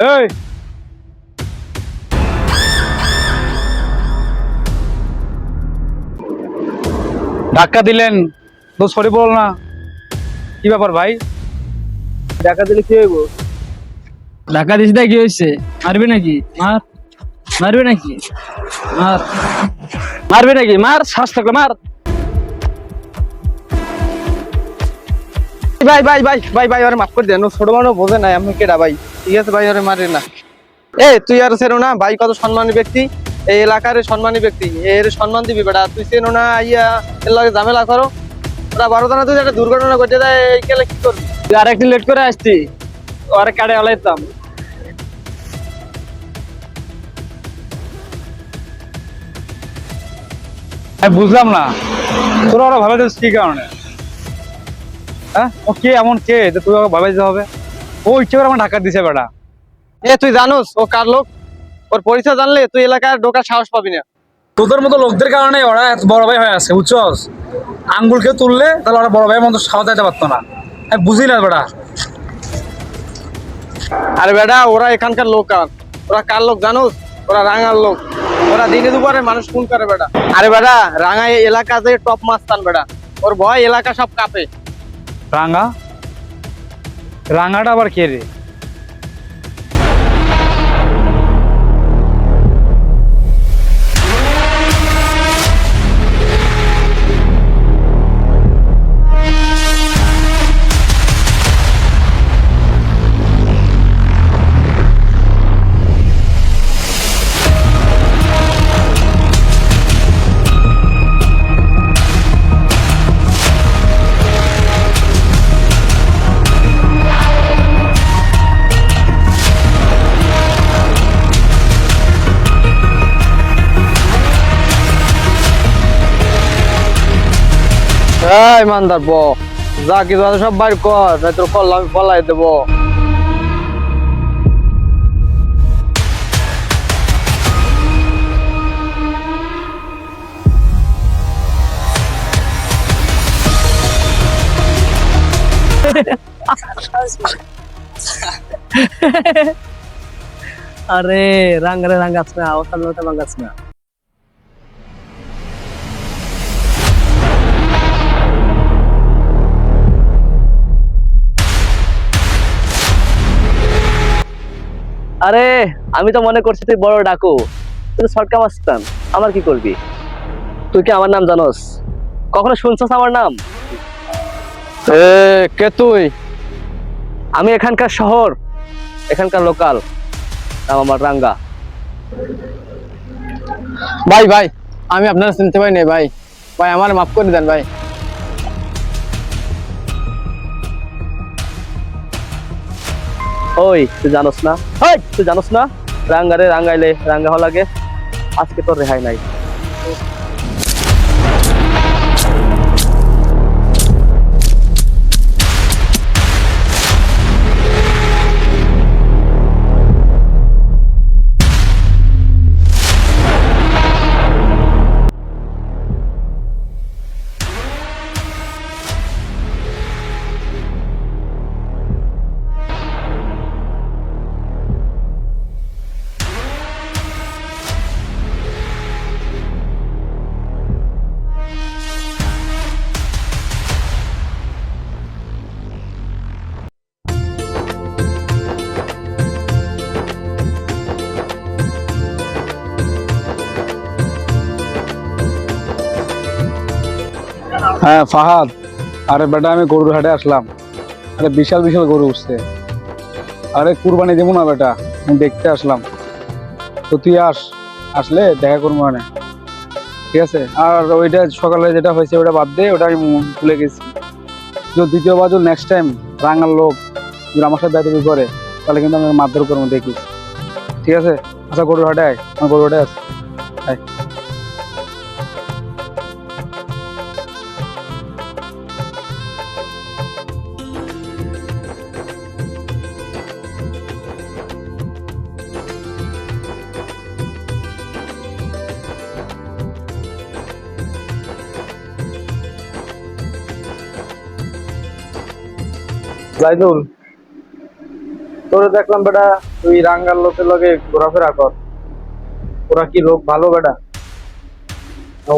এই ধাক্কা দিলেন তো সরি বল না, কি ব্যাপার ভাই? টাকা দিলে কি হইব? ধাক্কা দিস কি হয়েছে? মারবি নাকি? মারবি নাকি? মারবি নাকি? মার, শ্বাস থাকলে মার। ভাই ভাই ভাই ভাই ভাই ওরে মাফ করে দেন, ছোট মানুষ বোঝে না আমি কেডা ভাই। ঠিক আছে ভাই, ওরে মারে না। তুই আর চেনো না ভাই, কত সম্মানী ব্যক্তি, এই এলাকার সম্মানী ব্যক্তি, এর সম্মান দিবি বেটা। তুই চেনো না, আইয়া এর লগে ঝামেলা করো। ওরা 12 টা তুই একটা দুর্ঘটনা ঘটে যায়, এই কেলে কি করবি? তুই আর একদিন লেট করে আসতি, ওরে কাটে আলাইতাম। আমি বুঝলাম না তোরা ওরা ভাবে কি কারণে? হ্যাঁ, ও কে এমন কে যে তুই ওকে ভাবে দিতে হবে? ও ইচ্ছে করে আমার ধাক্কা দিছে বেটা। তুই জানোস ও কার লোক? ওর পরিচয় জানলে তুই এলাকায় ঢোকার সাহস পাবি না। তোদের মতো লোকদের কারণে ওরা এত বড় ভাই হয়ে আছে, বুঝছস? আঙ্গুলকে তুললে তাহলে ওরা বড় ভাইয়ের মতো সাহস দিতে পারতো না। আমি বুঝি না বেটা। আরে বেটা, ওরা এখানকার লোক আর ওরা কার লোক জানোস? ওরা রাঙার লোক। ওরা দিনে দুপুরে মানুষ খুন করে বেটা। আরে বেটা, রাঙা এই এলাকাতে টপ মাস্তান বেটা। ওর ভয় এলাকা সব কাঁপে। রাঙা? রাঙাটা আবার কে রে? ইমানদার ব যা কিছু আছে সব বাইর কর, নাই তোর কল আমি পলাই দেবো। আরে রাঙ্গারে রাঙ্গাছ না, ওখানে ওটা রাঙ্গাছ না। আরে আমি তো মনে করছি তুই বড় ডাকু, তুই শর্টকা মাস্তান। আমার কি করবি? তুই কি আমার নাম জানোস? কখনো শুনছস আমার নাম? কে তুই? আমি এখানকার শহর, এখানকার লোকাল, নাম আমার রাঙ্গা। ভাই ভাই, আমি আপনারা চিনতে পারি নাই ভাই। ভাই আমার মাফ করে দেন ভাই। ওই তুই জানোস না? তুই জানোস না রাঙ্গারে রাঙ্গাইলে রাঙ্গা হওয়া লাগে? আজকে তোর রেহাই নাই। হ্যাঁ ফাহাদ, আরে বেটা আমি গরুর হাটে আসলাম। আরে বিশাল বিশাল গরু উঠছে। আরে কুরবানি দেবো না বেটা, আমি দেখতে আসলাম। তো তুই আসলে দেখা করবো মানে, ঠিক আছে? আর ওইটা সকালে যেটা হয়েছে ওটা বাদ দে, ওটা আমি ভুলে গেছি। যদি দ্বিতীয়বার যদি নেক্সট টাইম রাঙার লোক যদি আমার সাথে দায়িত্ব করে, তাহলে কিন্তু আমি মারধর করবো, দেখিস, ঠিক আছে? আচ্ছা গরুর হাটে আয়, আমার গরুর হাটে আস। জাইদুল, তোরে দেখলাম বেটা, তুই রাঙ্গার লোকের লগে ঘোরাফেরা কর। ওরা কি লোক ভালো বেটা?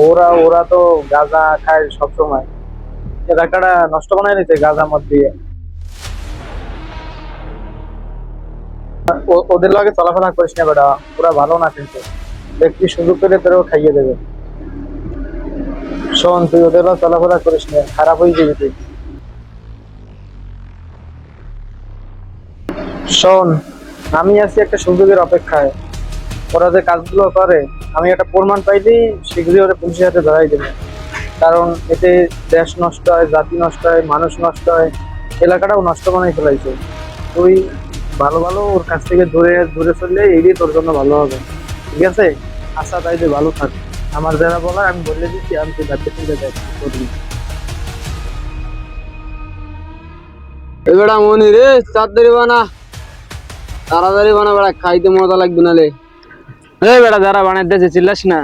ওরা ওরা তো গাঁজা খায় সবসময়, এলাকাটা নষ্ট বানায় নিচ্ছে গাঁজা মদ দিয়ে। ওদের লগে চলাফেরা করিস না বেটা, ওরা ভালো না কিন্তু। দেখবি সুযোগ পেলে তোরও খাইয়ে দেবে। শোন, তুই ওদের লগে চলাফেরা করিস না, খারাপ হয়ে যাবি তুই। শোন, আমি আছি একটা সুযোগের অপেক্ষায়। ওরা যে কাজগুলো করে, আমি একটা প্রমাণ পাইলেই শীঘ্রই ওরা পুলিশের হাতে ধরাই দেবে। কারণ এতে দেশ নষ্ট হয়, জাতি নষ্ট হয়, মানুষ নষ্ট হয়, এলাকাটাও নষ্ট বানাই ফেলাইছে। তুই ভালো ভালো ওর কাছ থেকে দূরে দূরে চললে এটাই তোর জন্য ভালো হবে, ঠিক আছে? আচ্ছা, তাই তুই ভালো থাক। আমার যারা বলার আমি বলে দিচ্ছি, আমি তুই ব্যবসা চিন্তা দেখ করবি। এবারে মনি রে, তাড়াতাড়ি বানা, তাড়াতাড়ি বানা বেড়া, খাইতে মজা লাগবে নালে। এই বেড়া, যারা বানাই দিয়েছে চিল্লাস না।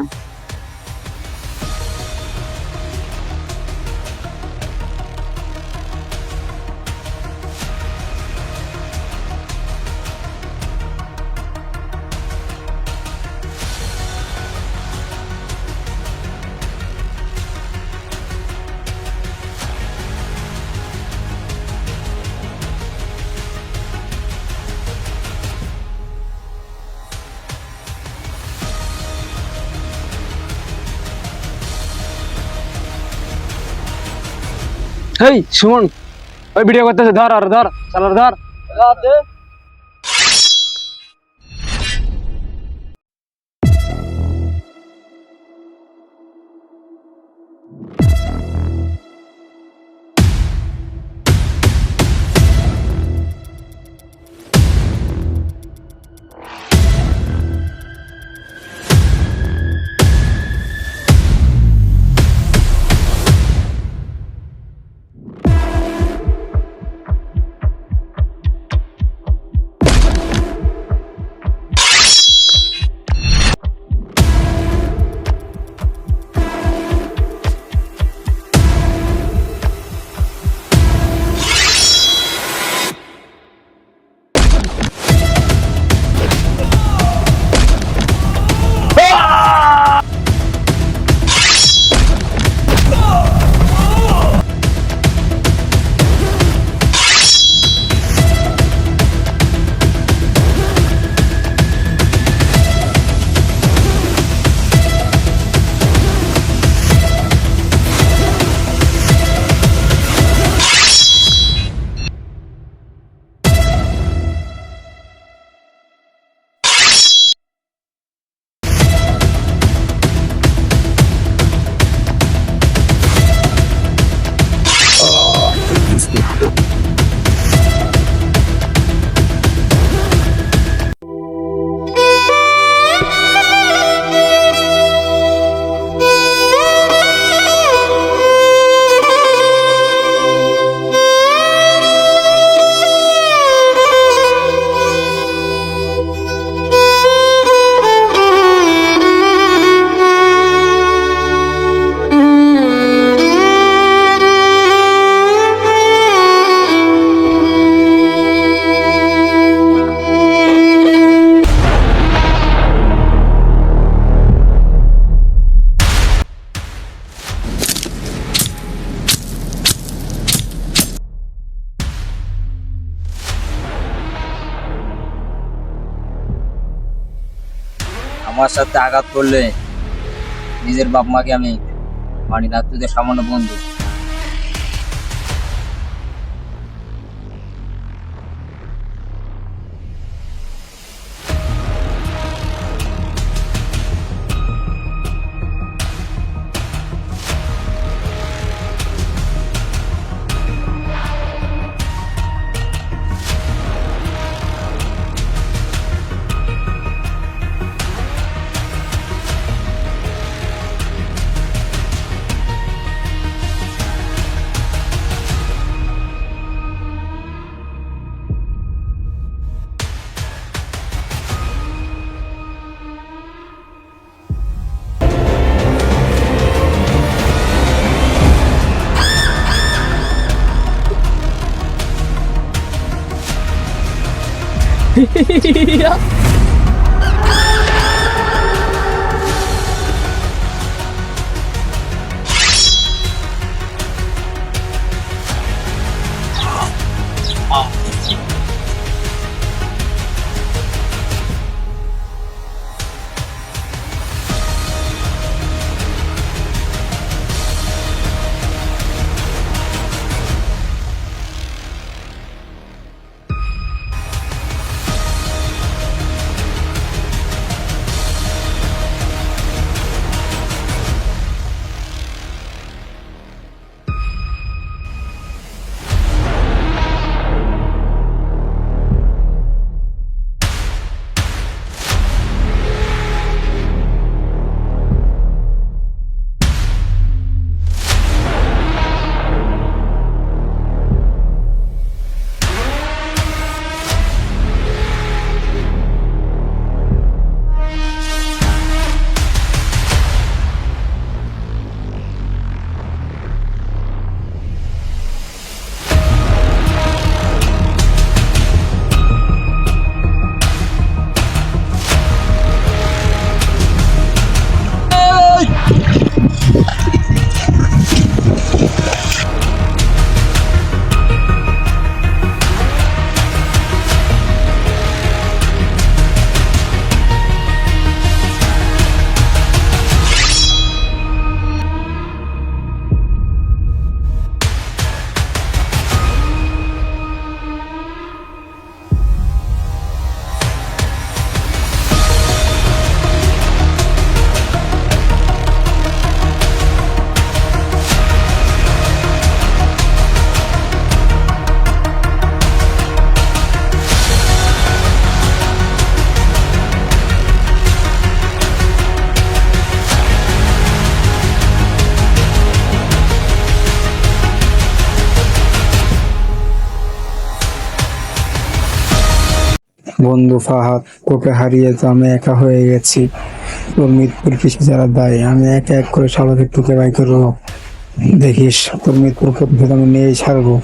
হেই সুমন, ওই ভিডিও করতেছে, ধর আর ধর, চালার ধর। আমার সাথে আঘাত করলে নিজের বাপ মাকে আমি মানি না, তুই তো সামান্য বন্ধু। বন্ধু ফাহাদ, তোকে হারিয়ে তো আমি একা হয়ে গেছি। তোর মৃত্যুর পিছনে যারা দায়ী, আমি এক এক করে সবাইকে টুকে বাই করবো। দেখিস, তোর মৃত্যুর প্রতিশোধ আমি নিয়েই ছাড়বো।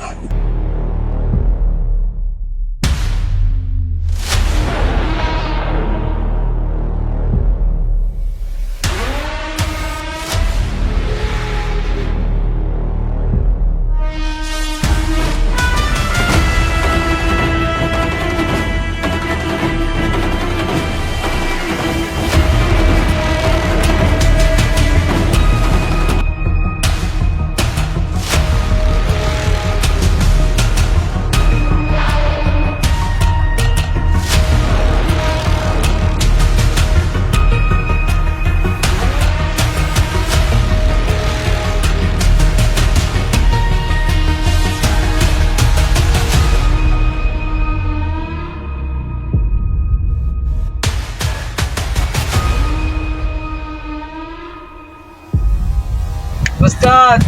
উস্তাদ,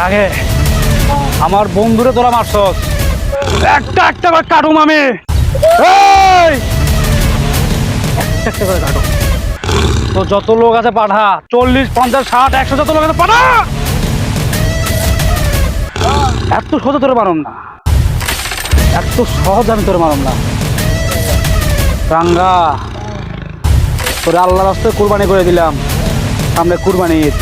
লাগে আমার বন্ধুরে তোরা মারছস, একটা একটা করে কাটুম আমি। এই! একটা করে কাটো। তো যত লোক আছে পাঠা, 40, 50, 60, 100 যত লোক আছে পাঠা। এত সহজে তোরে মারম না, এত সহজ আমি তোরে মারম না। রাঙ্গা, তোরে আল্লাহ রাস্তায় কুরবানি করে দিলাম, সামনে কুরবানি ঈদ।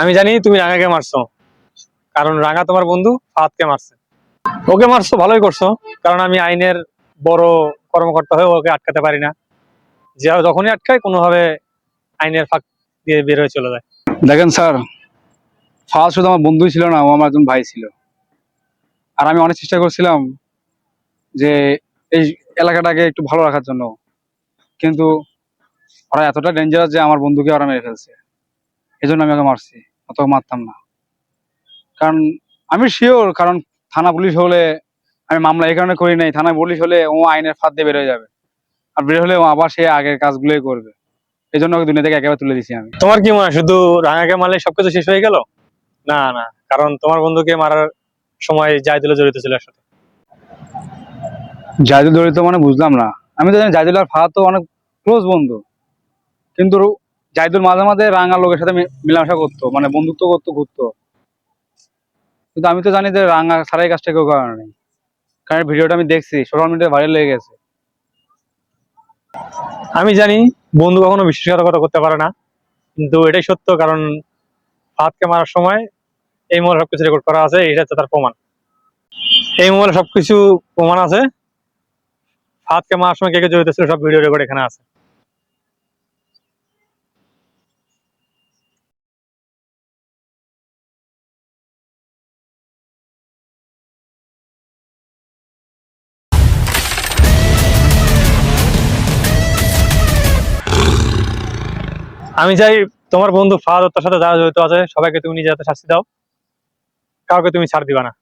আমি জানি তুমি রাঙাকে মারছো, কারণ রাঙা তোমার বন্ধু ফাহাদকে মারছে। ওকে মারছো, ভালোই করছো, কারণ আমি আইনের বড় কর্মকর্তা হয়ে ওকে আটকাতে পারি না। যে যখনই আটকায় কোনোভাবে আইনের ফাঁক দিয়ে বের হয়ে চলে যায়। দেখেন স্যার, ফার্স্ট শুধু আমার বন্ধুই ছিল না, ও আমার একজন ভাই ছিল। আর আমি অনেক চেষ্টা করছিলাম যে এই এলাকাটাকে একটু ভালো রাখার জন্য, কিন্তু ওরা এতটা ডেঞ্জারাস যে আমার বন্ধুকে ওরা মেরে ফেলছে। এই জন্য আমি ওকে মারছি, অত মারতাম না। কারণ আমি শিওর, কারণ থানা পুলিশ হলে, আমি মামলা এই কারণে করি নাই, থানা পুলিশ হলে ও আইনের ফাঁদ দিয়ে বের হয়ে যাবে, আর বের হলে ও আবার সে আগের কাজগুলোই করবে। এই জন্য ওকে দুনিয়া থেকে একেবারে তুলে দিছি আমি। তোমার কি মনে হয় শুধু রাঙাকে মারলে সবকিছু শেষ হয়ে গেল? না না, কারণ তোমার বন্ধুকে মারার সময় জাহিদুল জড়িত ছিল এর সাথে। জাহিদুল জড়িত মানে বুঝলাম না। আমি তো জানি জাহিদুল আর ফাহাদ তো অনেক ক্লোজ বন্ধু, কিন্তু জাহিদুল মাঝে মাঝে রাঙা লোকের সাথে মেলামেশা করতো, মানে বন্ধুত্ব করতো, ঘুরতো। কিন্তু আমি তো জানি যে রাঙা সারাই কাজটা কেউ করার নেই, কারণ ভিডিওটা আমি দেখছি, সোশ্যাল মিডিয়ায় ভাইরাল হয়ে গেছে। আমি জানি বন্ধু কখনো বিশ্বাসঘাতকতা করতে পারে না, কিন্তু এটাই সত্য, কারণ ফাহাদকে মারার সময় এই মোবাইলে সবকিছু রেকর্ড করা আছে, এটা হচ্ছে তার প্রমাণ। এই মোবাইলে সবকিছু প্রমাণ আছে, ফাহাদকে মারার সময় কে কে জড়িত ছিল সব ভিডিও রেকর্ড এখানে আছে। আমি চাই তোমার বন্ধু ফাহাদ তার সাথে যারা জড়িত আছে সবাইকে তুমি নিজের হাতে শাস্তি দাও, কাউকে তুমি ছাড় দিবা না।